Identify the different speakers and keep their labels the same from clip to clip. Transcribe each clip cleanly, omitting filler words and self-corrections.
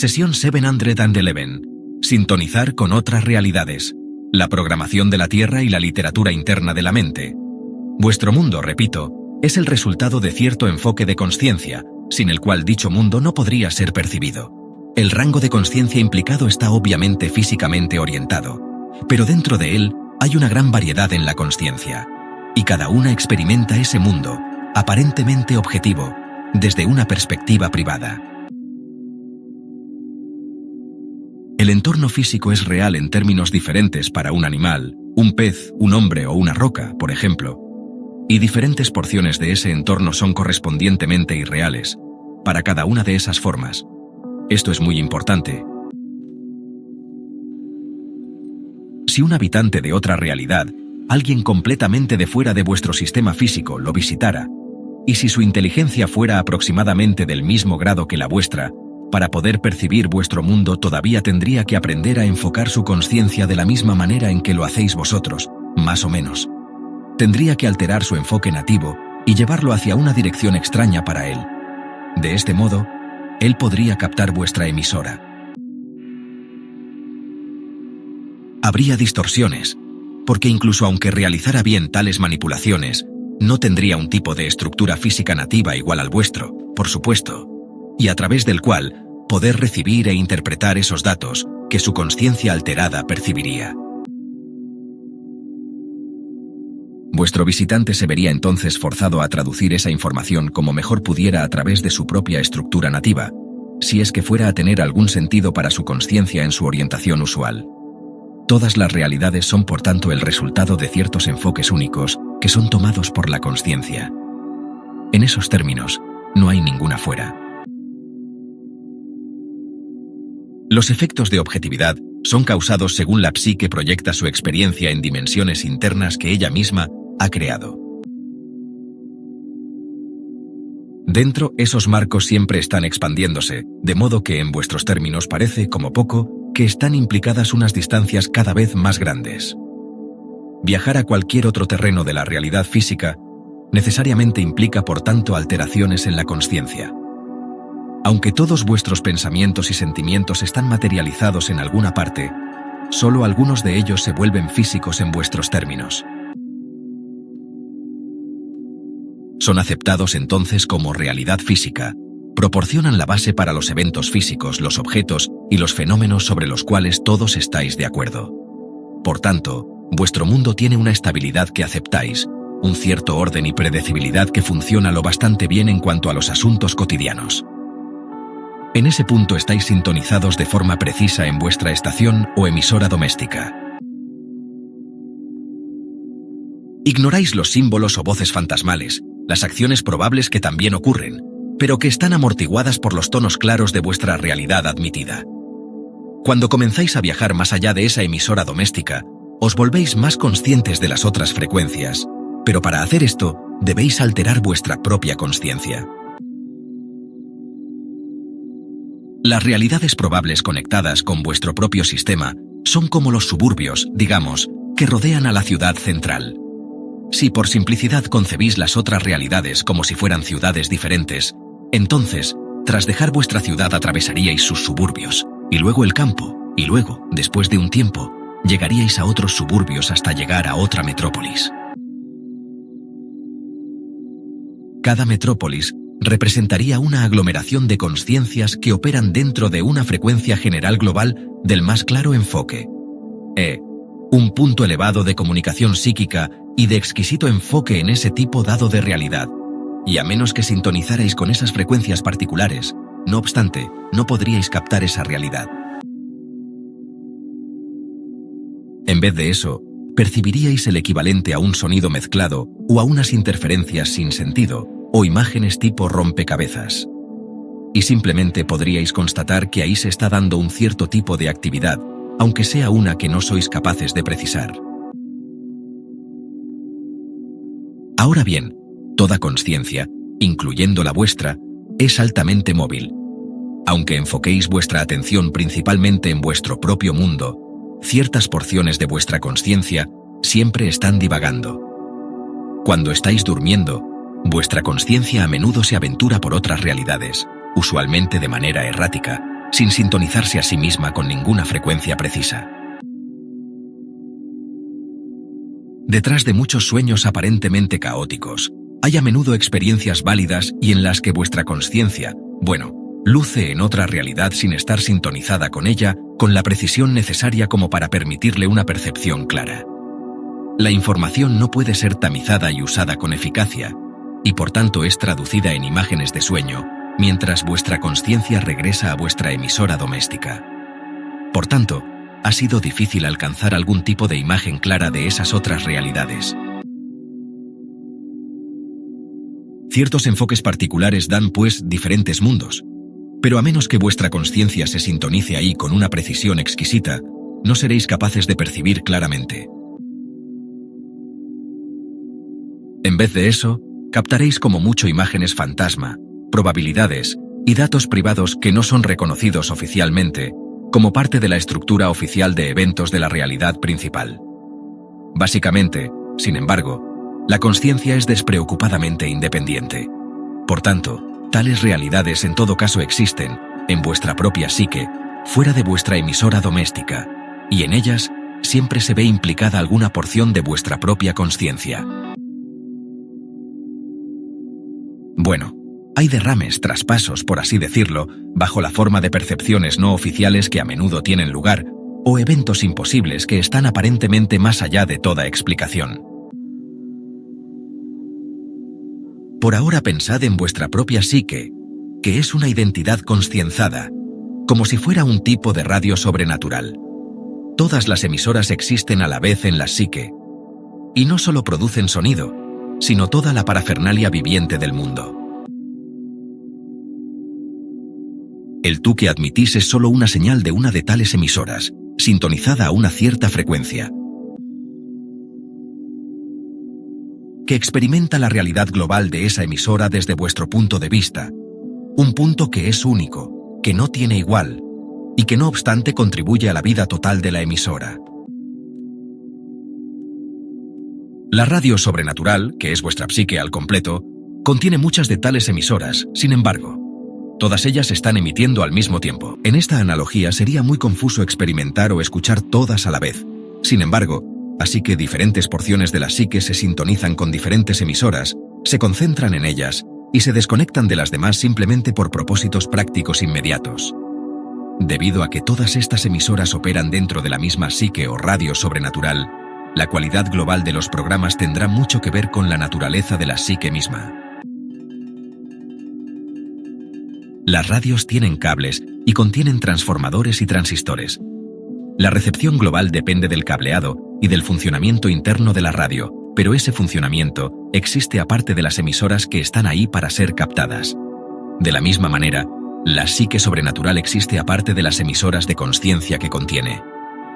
Speaker 1: Sesión 711. Sintonizar con otras realidades. La programación de la Tierra y la literatura interna de la mente. Vuestro mundo, repito, es el resultado de cierto enfoque de consciencia, sin el cual dicho mundo no podría ser percibido. El rango de consciencia implicado está obviamente físicamente orientado, pero dentro de él hay una gran variedad en la consciencia, y cada una experimenta ese mundo, aparentemente objetivo, desde una perspectiva privada. El entorno físico es real en términos diferentes para un animal, un pez, un hombre o una roca, por ejemplo, y diferentes porciones de ese entorno son correspondientemente irreales, para cada una de esas formas. Esto es muy importante. Si un habitante de otra realidad, alguien completamente de fuera de vuestro sistema físico, lo visitara, y si su inteligencia fuera aproximadamente del mismo grado que la vuestra, para poder percibir vuestro mundo todavía tendría que aprender a enfocar su consciencia de la misma manera en que lo hacéis vosotros, más o menos. Tendría que alterar su enfoque nativo y llevarlo hacia una dirección extraña para él. De este modo, él podría captar vuestra emisora. Habría distorsiones, porque incluso aunque realizara bien tales manipulaciones, no tendría un tipo de estructura física nativa igual al vuestro, por supuesto, y a través del cual poder recibir e interpretar esos datos que su consciencia alterada percibiría. Vuestro visitante se vería entonces forzado a traducir esa información como mejor pudiera a través de su propia estructura nativa, si es que fuera a tener algún sentido para su consciencia en su orientación usual. Todas las realidades son por tanto el resultado de ciertos enfoques únicos que son tomados por la consciencia. En esos términos, no hay ninguna fuera. Los efectos de objetividad son causados según la psique proyecta su experiencia en dimensiones internas que ella misma ha creado. Dentro, esos marcos siempre están expandiéndose, de modo que en vuestros términos parece, como poco, que están implicadas unas distancias cada vez más grandes. Viajar a cualquier otro terreno de la realidad física necesariamente implica, por tanto, alteraciones en la consciencia. Aunque todos vuestros pensamientos y sentimientos están materializados en alguna parte, solo algunos de ellos se vuelven físicos en vuestros términos. Son aceptados entonces como realidad física, proporcionan la base para los eventos físicos, los objetos y los fenómenos sobre los cuales todos estáis de acuerdo. Por tanto, vuestro mundo tiene una estabilidad que aceptáis, un cierto orden y predecibilidad que funciona lo bastante bien en cuanto a los asuntos cotidianos. En ese punto estáis sintonizados de forma precisa en vuestra estación o emisora doméstica. Ignoráis los símbolos o voces fantasmales, las acciones probables que también ocurren, pero que están amortiguadas por los tonos claros de vuestra realidad admitida. Cuando comenzáis a viajar más allá de esa emisora doméstica, os volvéis más conscientes de las otras frecuencias, pero para hacer esto, debéis alterar vuestra propia consciencia. Las realidades probables conectadas con vuestro propio sistema son como los suburbios, digamos, que rodean a la ciudad central. Si por simplicidad concebís las otras realidades como si fueran ciudades diferentes, entonces, tras dejar vuestra ciudad atravesaríais sus suburbios, y luego el campo, y luego, después de un tiempo, llegaríais a otros suburbios hasta llegar a otra metrópolis. Cada metrópolis representaría una aglomeración de conciencias que operan dentro de una frecuencia general global del más claro enfoque. Un punto elevado de comunicación psíquica y de exquisito enfoque en ese tipo dado de realidad, y a menos que sintonizarais con esas frecuencias particulares, no obstante, no podríais captar esa realidad. En vez de eso, percibiríais el equivalente a un sonido mezclado o a unas interferencias sin sentido, o imágenes tipo rompecabezas. Y simplemente podríais constatar que ahí se está dando un cierto tipo de actividad, aunque sea una que no sois capaces de precisar. Ahora bien, toda consciencia, incluyendo la vuestra, es altamente móvil. Aunque enfoquéis vuestra atención principalmente en vuestro propio mundo, ciertas porciones de vuestra consciencia siempre están divagando. Cuando estáis durmiendo, vuestra consciencia a menudo se aventura por otras realidades, usualmente de manera errática, sin sintonizarse a sí misma con ninguna frecuencia precisa. Detrás de muchos sueños aparentemente caóticos, hay a menudo experiencias válidas y en las que vuestra consciencia, luce en otra realidad sin estar sintonizada con ella, con la precisión necesaria como para permitirle una percepción clara. La información no puede ser tamizada y usada con eficacia, y por tanto es traducida en imágenes de sueño, mientras vuestra consciencia regresa a vuestra emisora doméstica. Por tanto, ha sido difícil alcanzar algún tipo de imagen clara de esas otras realidades. Ciertos enfoques particulares dan, pues, diferentes mundos, pero a menos que vuestra consciencia se sintonice ahí con una precisión exquisita, no seréis capaces de percibir claramente. En vez de eso, captaréis como mucho imágenes fantasma, probabilidades y datos privados que no son reconocidos oficialmente como parte de la estructura oficial de eventos de la realidad principal. Básicamente, sin embargo, la consciencia es despreocupadamente independiente. Por tanto, tales realidades en todo caso existen, en vuestra propia psique, fuera de vuestra emisora doméstica, y en ellas siempre se ve implicada alguna porción de vuestra propia consciencia. Hay derrames, traspasos, por así decirlo, bajo la forma de percepciones no oficiales que a menudo tienen lugar, o eventos imposibles que están aparentemente más allá de toda explicación. Por ahora pensad en vuestra propia psique, que es una identidad conscienzada, como si fuera un tipo de radio sobrenatural. Todas las emisoras existen a la vez en la psique, y no solo producen sonido, sino toda la parafernalia viviente del mundo. El tú que admitís es solo una señal de una de tales emisoras, sintonizada a una cierta frecuencia, que experimenta la realidad global de esa emisora desde vuestro punto de vista, un punto que es único, que no tiene igual, y que no obstante contribuye a la vida total de la emisora. La radio sobrenatural, que es vuestra psique al completo, contiene muchas de tales emisoras, sin embargo. Todas ellas están emitiendo al mismo tiempo. En esta analogía sería muy confuso experimentar o escuchar todas a la vez. Sin embargo, así que diferentes porciones de la psique se sintonizan con diferentes emisoras, se concentran en ellas y se desconectan de las demás simplemente por propósitos prácticos inmediatos. Debido a que todas estas emisoras operan dentro de la misma psique o radio sobrenatural, la cualidad global de los programas tendrá mucho que ver con la naturaleza de la psique misma. Las radios tienen cables y contienen transformadores y transistores. La recepción global depende del cableado y del funcionamiento interno de la radio, pero ese funcionamiento existe aparte de las emisoras que están ahí para ser captadas. De la misma manera, la psique sobrenatural existe aparte de las emisoras de consciencia que contiene.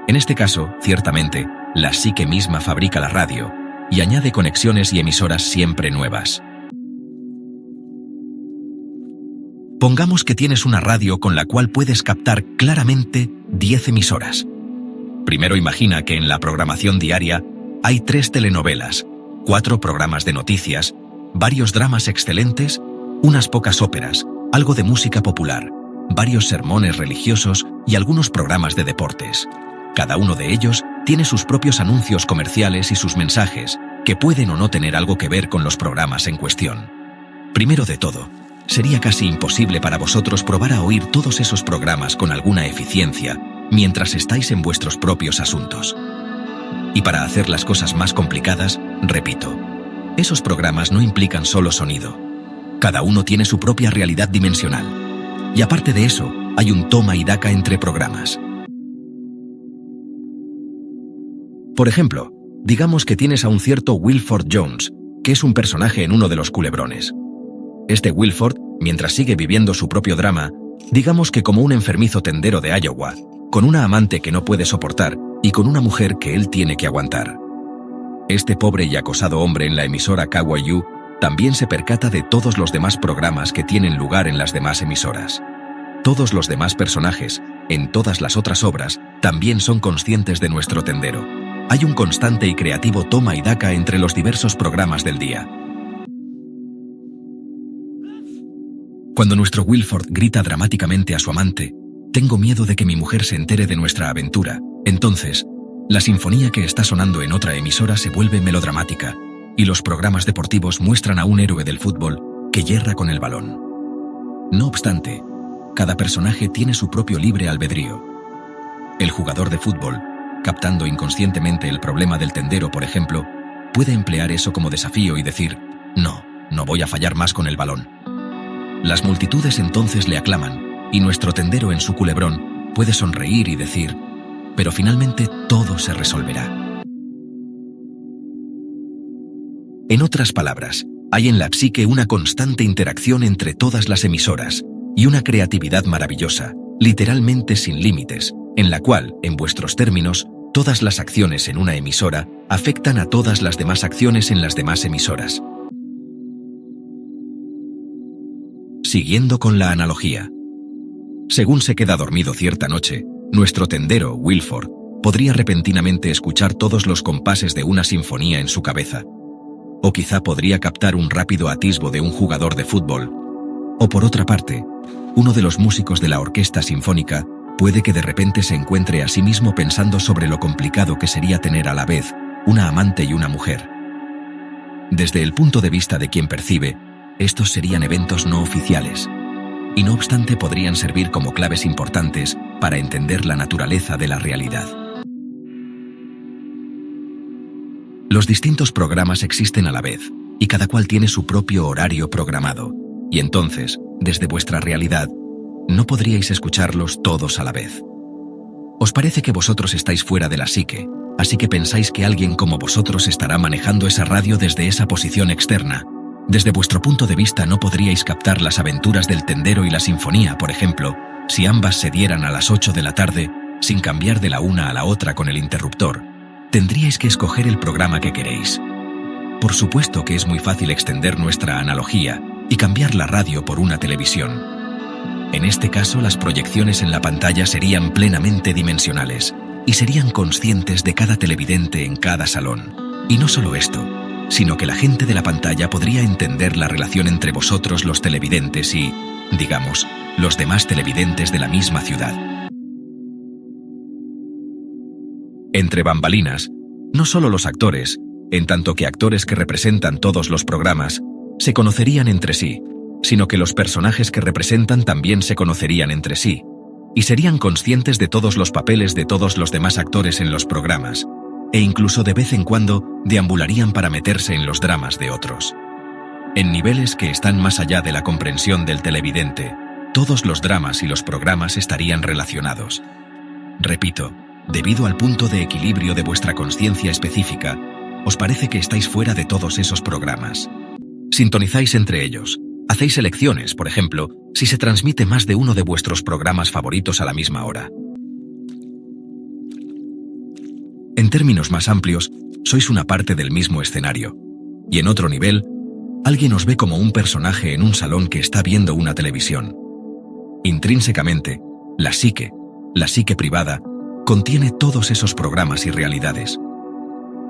Speaker 1: En este caso, ciertamente, la psique misma fabrica la radio y añade conexiones y emisoras siempre nuevas. Pongamos que tienes una radio con la cual puedes captar claramente 10 emisoras. Primero imagina que en la programación diaria hay 3 telenovelas, 4 programas de noticias, varios dramas excelentes, unas pocas óperas, algo de música popular, varios sermones religiosos y algunos programas de deportes. Cada uno de ellos tiene sus propios anuncios comerciales y sus mensajes, que pueden o no tener algo que ver con los programas en cuestión. Primero de todo, sería casi imposible para vosotros probar a oír todos esos programas con alguna eficiencia mientras estáis en vuestros propios asuntos. Y para hacer las cosas más complicadas, repito, esos programas no implican solo sonido. Cada uno tiene su propia realidad dimensional. Y aparte de eso, hay un toma y daca entre programas. Por ejemplo, digamos que tienes a un cierto Wilford Jones, que es un personaje en uno de los culebrones. Este Wilford, mientras sigue viviendo su propio drama, digamos que como un enfermizo tendero de Iowa, con una amante que no puede soportar y con una mujer que él tiene que aguantar. Este pobre y acosado hombre en la emisora KYU también se percata de todos los demás programas que tienen lugar en las demás emisoras. Todos los demás personajes, en todas las otras obras, también son conscientes de nuestro tendero. Hay un constante y creativo toma y daca entre los diversos programas del día. Cuando nuestro Wilford grita dramáticamente a su amante, tengo miedo de que mi mujer se entere de nuestra aventura. Entonces, la sinfonía que está sonando en otra emisora se vuelve melodramática y los programas deportivos muestran a un héroe del fútbol que yerra con el balón. No obstante, cada personaje tiene su propio libre albedrío. El jugador de fútbol, captando inconscientemente el problema del tendero, por ejemplo, puede emplear eso como desafío y decir: no voy a fallar más con el balón. Las multitudes entonces le aclaman, y nuestro tendero en su culebrón puede sonreír y decir: pero finalmente todo se resolverá. En otras palabras, hay en la psique una constante interacción entre todas las emisoras y una creatividad maravillosa, literalmente sin límites, en la cual, en vuestros términos, todas las acciones en una emisora afectan a todas las demás acciones en las demás emisoras. Siguiendo con la analogía. Según se queda dormido cierta noche, nuestro tendero, Wilford, podría repentinamente escuchar todos los compases de una sinfonía en su cabeza. O quizá podría captar un rápido atisbo de un jugador de fútbol. O por otra parte, uno de los músicos de la orquesta sinfónica puede que de repente se encuentre a sí mismo pensando sobre lo complicado que sería tener a la vez una amante y una mujer. Desde el punto de vista de quien percibe, estos serían eventos no oficiales, y no obstante podrían servir como claves importantes para entender la naturaleza de la realidad. Los distintos programas existen a la vez, y cada cual tiene su propio horario programado, y entonces, desde vuestra realidad, no podríais escucharlos todos a la vez. Os parece que vosotros estáis fuera de la psique, así que pensáis que alguien como vosotros estará manejando esa radio desde esa posición externa. Desde vuestro punto de vista no podríais captar las aventuras del tendero y la sinfonía, por ejemplo, si ambas se dieran a las 8 de la tarde, sin cambiar de la una a la otra con el interruptor. Tendríais que escoger el programa que queréis. Por supuesto que es muy fácil extender nuestra analogía y cambiar la radio por una televisión. En este caso, las proyecciones en la pantalla serían plenamente dimensionales y serían conscientes de cada televidente en cada salón. Y no solo esto, sino que la gente de la pantalla podría entender la relación entre vosotros los televidentes y, digamos, los demás televidentes de la misma ciudad. Entre bambalinas, no solo los actores, en tanto que actores que representan todos los programas, se conocerían entre sí, sino que los personajes que representan también se conocerían entre sí, y serían conscientes de todos los papeles de todos los demás actores en los programas, e incluso de vez en cuando deambularían para meterse en los dramas de otros. En niveles que están más allá de la comprensión del televidente, todos los dramas y los programas estarían relacionados. Repito, debido al punto de equilibrio de vuestra consciencia específica, os parece que estáis fuera de todos esos programas. Sintonizáis entre ellos. Hacéis elecciones, por ejemplo, si se transmite más de uno de vuestros programas favoritos a la misma hora. En términos más amplios, sois una parte del mismo escenario. Y en otro nivel, alguien os ve como un personaje en un salón que está viendo una televisión. Intrínsecamente, la psique privada, contiene todos esos programas y realidades.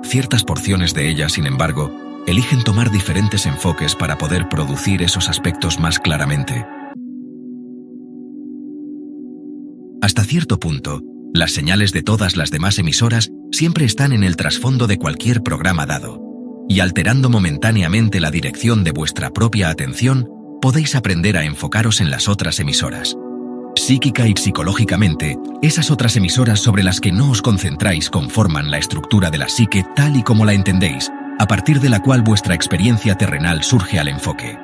Speaker 1: Ciertas porciones de ella, sin embargo, eligen tomar diferentes enfoques para poder producir esos aspectos más claramente. Hasta cierto punto, las señales de todas las demás emisoras siempre están en el trasfondo de cualquier programa dado, y alterando momentáneamente la dirección de vuestra propia atención, podéis aprender a enfocaros en las otras emisoras. Psíquica y psicológicamente, esas otras emisoras sobre las que no os concentráis conforman la estructura de la psique tal y como la entendéis, a partir de la cual vuestra experiencia terrenal surge al enfoque.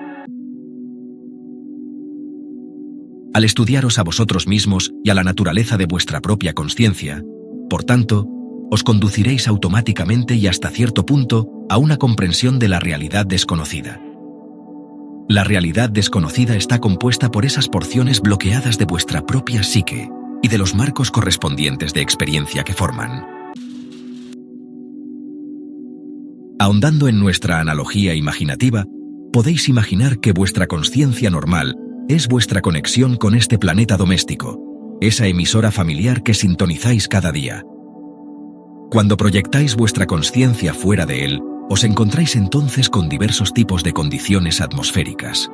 Speaker 1: Al estudiaros a vosotros mismos y a la naturaleza de vuestra propia consciencia, por tanto, os conduciréis automáticamente y hasta cierto punto a una comprensión de la realidad desconocida. La realidad desconocida está compuesta por esas porciones bloqueadas de vuestra propia psique y de los marcos correspondientes de experiencia que forman. Ahondando en nuestra analogía imaginativa, podéis imaginar que vuestra consciencia normal es vuestra conexión con este planeta doméstico, esa emisora familiar que sintonizáis cada día. Cuando proyectáis vuestra consciencia fuera de él, os encontráis entonces con diversos tipos de condiciones atmosféricas.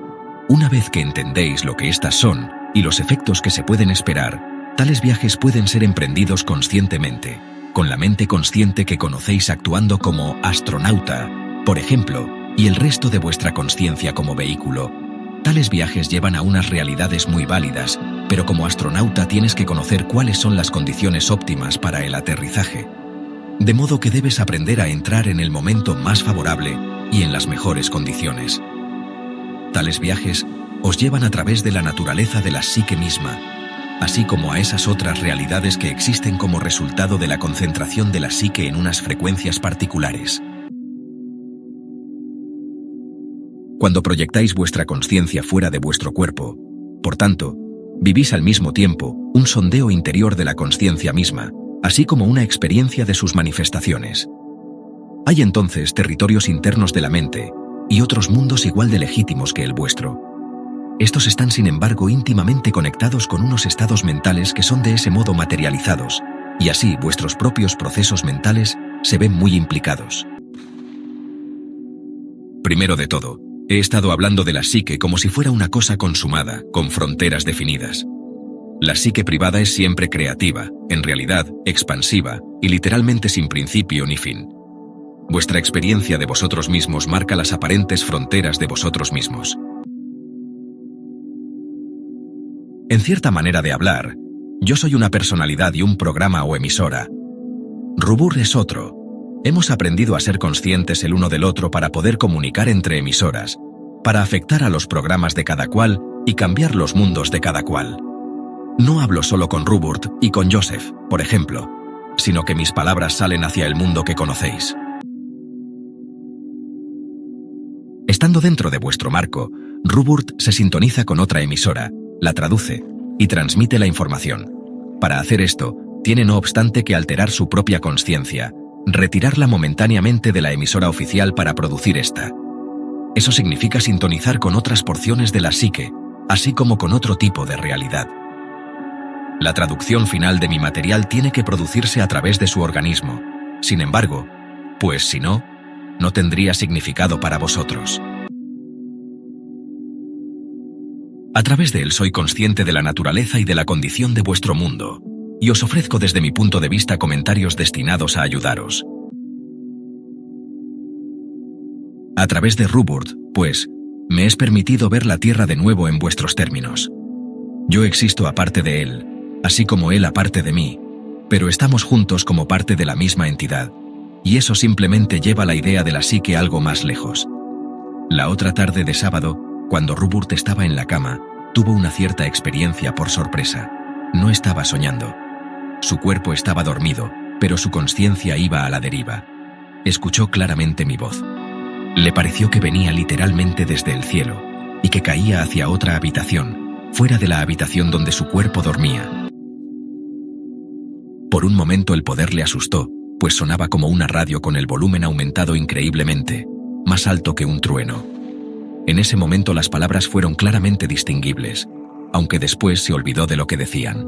Speaker 1: Una vez que entendéis lo que éstas son y los efectos que se pueden esperar, Tales viajes pueden ser emprendidos conscientemente, con la mente consciente que conocéis actuando como astronauta, por ejemplo, y el resto de vuestra consciencia como vehículo. Tales viajes llevan a unas realidades muy válidas, pero como astronauta tienes que conocer cuáles son las condiciones óptimas para el aterrizaje. De modo que debes aprender a entrar en el momento más favorable y en las mejores condiciones. Tales viajes os llevan a través de la naturaleza de la psique misma, así como a esas otras realidades que existen como resultado de la concentración de la psique en unas frecuencias particulares. Cuando proyectáis vuestra consciencia fuera de vuestro cuerpo, por tanto, vivís al mismo tiempo un sondeo interior de la consciencia misma, así como una experiencia de sus manifestaciones. Hay entonces territorios internos de la mente y otros mundos igual de legítimos que el vuestro. Estos están, sin embargo, íntimamente conectados con unos estados mentales que son de ese modo materializados, y así vuestros propios procesos mentales se ven muy implicados. Primero de todo, he estado hablando de la psique como si fuera una cosa consumada, con fronteras definidas. La psique privada es siempre creativa, en realidad expansiva y literalmente sin principio ni fin. Vuestra experiencia de vosotros mismos marca las aparentes fronteras de vosotros mismos. En cierta manera de hablar, yo soy una personalidad y un programa o emisora. Rubur es otro. Hemos aprendido a ser conscientes el uno del otro para poder comunicar entre emisoras, para afectar a los programas de cada cual y cambiar los mundos de cada cual. No hablo solo con Ruburt y con Joseph, por ejemplo, sino que mis palabras salen hacia el mundo que conocéis. Estando dentro de vuestro marco, Ruburt se sintoniza con otra emisora, la traduce y transmite la información. Para hacer esto, tiene no obstante que alterar su propia consciencia, retirarla momentáneamente de la emisora oficial para producir esta. Eso significa sintonizar con otras porciones de la psique, así como con otro tipo de realidad. La traducción final de mi material tiene que producirse a través de su organismo. Sin embargo, pues si no, no tendría significado para vosotros. A través de él soy consciente de la naturaleza y de la condición de vuestro mundo, y os ofrezco desde mi punto de vista comentarios destinados a ayudaros. A través de Ruburt, pues, me es permitido ver la Tierra de nuevo en vuestros términos. Yo existo aparte de él, así como él aparte de mí, pero estamos juntos como parte de la misma entidad, y eso simplemente lleva la idea de la psique algo más lejos. La otra tarde de sábado, cuando Ruburt estaba en la cama, tuvo una cierta experiencia por sorpresa. No estaba soñando. Su cuerpo estaba dormido, pero su consciencia iba a la deriva. Escuchó claramente mi voz. Le pareció que venía literalmente desde el cielo, y que caía hacia otra habitación, fuera de la habitación donde su cuerpo dormía. Por un momento el poder le asustó, pues sonaba como una radio con el volumen aumentado increíblemente, más alto que un trueno. En ese momento las palabras fueron claramente distinguibles, aunque después se olvidó de lo que decían.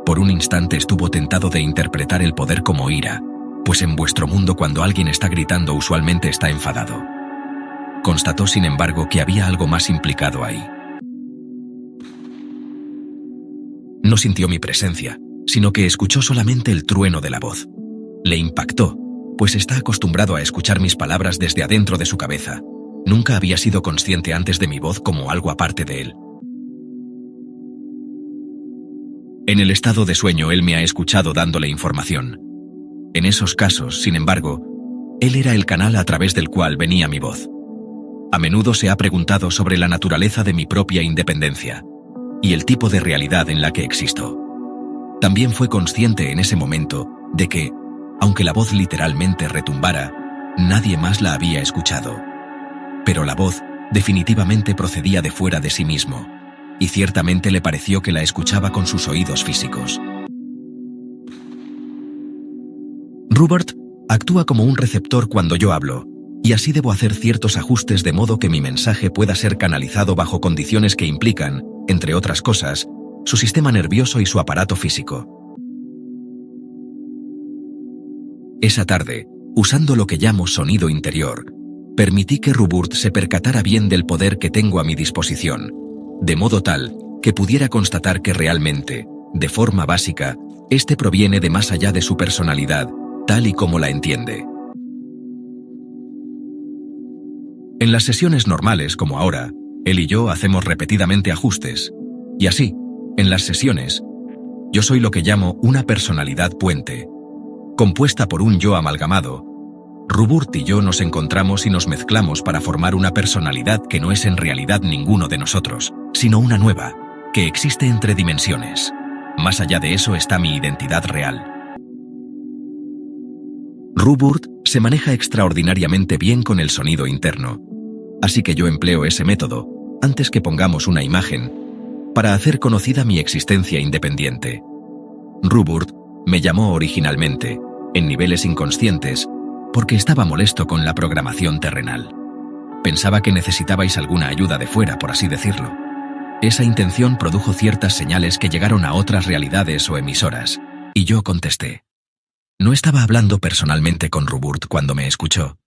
Speaker 1: Por un instante estuvo tentado de interpretar el poder como ira, pues en vuestro mundo cuando alguien está gritando usualmente está enfadado. Constató, sin embargo, que había algo más implicado ahí. No sintió mi presencia, sino que escuchó solamente el trueno de la voz. Le impactó, pues está acostumbrado a escuchar mis palabras desde adentro de su cabeza. Nunca había sido consciente antes de mi voz como algo aparte de él. En el estado de sueño él me ha escuchado dándole información. En esos casos, sin embargo, él era el canal a través del cual venía mi voz. A menudo se ha preguntado sobre la naturaleza de mi propia independencia y el tipo de realidad en la que existo. También fue consciente en ese momento de que, aunque la voz literalmente retumbara, nadie más la había escuchado. Pero la voz definitivamente procedía de fuera de sí mismo, y ciertamente le pareció que la escuchaba con sus oídos físicos. Ruburt actúa como un receptor cuando yo hablo, y así debo hacer ciertos ajustes de modo que mi mensaje pueda ser canalizado bajo condiciones que implican, entre otras cosas, su sistema nervioso y su aparato físico. Esa tarde, usando lo que llamo sonido interior, permití que Ruburt se percatara bien del poder que tengo a mi disposición, de modo tal que pudiera constatar que realmente, de forma básica, este proviene de más allá de su personalidad, tal y como la entiende. En las sesiones normales, como ahora, él y yo hacemos repetidamente ajustes. Y así, en las sesiones, yo soy lo que llamo una personalidad puente. Compuesta por un yo amalgamado, Rupert y yo nos encontramos y nos mezclamos para formar una personalidad que no es en realidad ninguno de nosotros, sino una nueva, que existe entre dimensiones. Más allá de eso está mi identidad real. Rupert se maneja extraordinariamente bien con el sonido interno, así que yo empleo ese método, antes que pongamos una imagen, para hacer conocida mi existencia independiente. Rupert me llamó originalmente, en niveles inconscientes, porque estaba molesto con la programación terrenal. Pensaba que necesitabais alguna ayuda de fuera, por así decirlo. Esa intención produjo ciertas señales que llegaron a otras realidades o emisoras, y yo contesté. No estaba hablando personalmente con Rupert cuando me escuchó,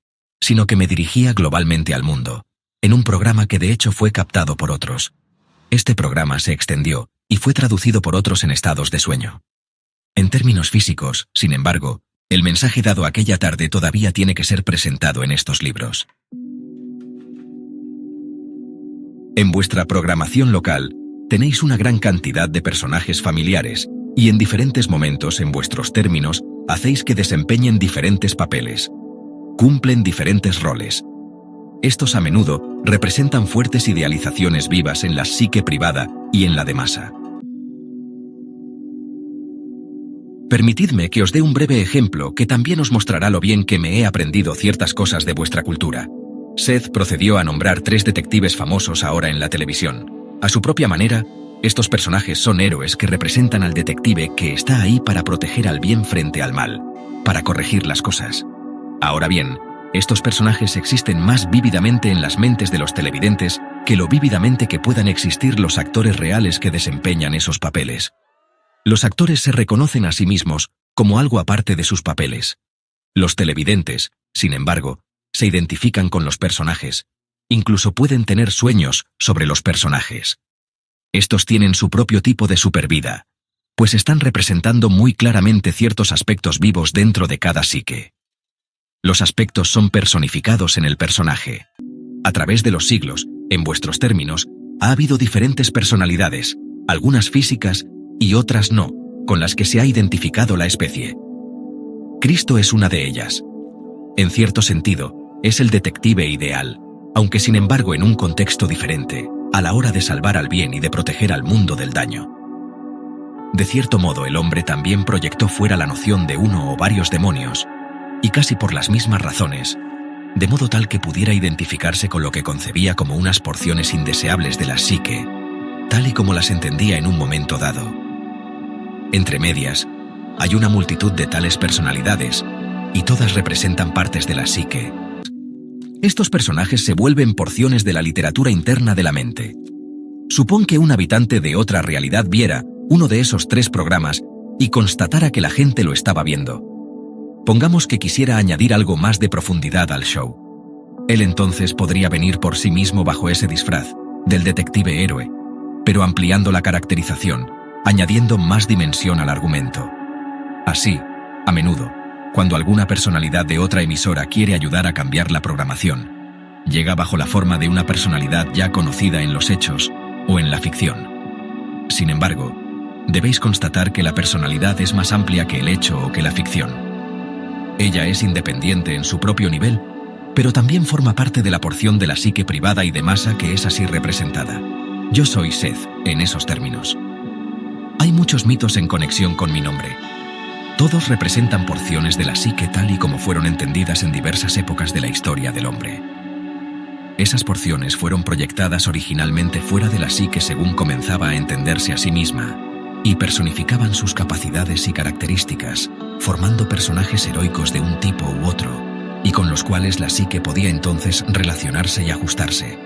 Speaker 1: sino que me dirigía globalmente al mundo, en un programa que de hecho fue captado por otros. Este programa se extendió y fue traducido por otros en estados de sueño. En términos físicos, sin embargo, el mensaje dado aquella tarde todavía tiene que ser presentado en estos libros. En vuestra programación local, tenéis una gran cantidad de personajes familiares y en diferentes momentos en vuestros términos hacéis que desempeñen diferentes papeles. Cumplen diferentes roles. Estos a menudo representan fuertes idealizaciones vivas en la psique privada y en la de masa. Permitidme que os dé un breve ejemplo que también os mostrará lo bien que me he aprendido ciertas cosas de vuestra cultura. Seth procedió a nombrar 3 detectives famosos ahora en la televisión. A su propia manera, estos personajes son héroes que representan al detective que está ahí para proteger al bien frente al mal, para corregir las cosas. Ahora bien, estos personajes existen más vívidamente en las mentes de los televidentes que lo vívidamente que puedan existir los actores reales que desempeñan esos papeles. Los actores se reconocen a sí mismos como algo aparte de sus papeles. Los televidentes, sin embargo, se identifican con los personajes. Incluso pueden tener sueños sobre los personajes. Estos tienen su propio tipo de supervida, pues están representando muy claramente ciertos aspectos vivos dentro de cada psique. Los aspectos son personificados en el personaje. A través de los siglos, en vuestros términos, ha habido diferentes personalidades, algunas físicas y otras no, con las que se ha identificado la especie. Cristo es una de ellas. En cierto sentido, es el detective ideal, aunque sin embargo en un contexto diferente, a la hora de salvar al bien y de proteger al mundo del daño. De cierto modo, el hombre también proyectó fuera la noción de uno o varios demonios, y casi por las mismas razones, de modo tal que pudiera identificarse con lo que concebía como unas porciones indeseables de la psique, tal y como las entendía en un momento dado. Entre medias, hay una multitud de tales personalidades, y todas representan partes de la psique. Estos personajes se vuelven porciones de la literatura interna de la mente. Supón que un habitante de otra realidad viera uno de esos 3 programas y constatara que la gente lo estaba viendo. Pongamos que quisiera añadir algo más de profundidad al show. Él entonces podría venir por sí mismo bajo ese disfraz del detective héroe, pero ampliando la caracterización, añadiendo más dimensión al argumento. Así, a menudo, cuando alguna personalidad de otra emisora quiere ayudar a cambiar la programación, llega bajo la forma de una personalidad ya conocida en los hechos o en la ficción. Sin embargo, debéis constatar que la personalidad es más amplia que el hecho o que la ficción. Ella es independiente en su propio nivel, pero también forma parte de la porción de la psique privada y de masa que es así representada. Yo soy Seth, en esos términos. Hay muchos mitos en conexión con mi nombre. Todos representan porciones de la psique tal y como fueron entendidas en diversas épocas de la historia del hombre. Esas porciones fueron proyectadas originalmente fuera de la psique según comenzaba a entenderse a sí misma, y personificaban sus capacidades y características, formando personajes heroicos de un tipo u otro, y con los cuales la psique podía entonces relacionarse y ajustarse.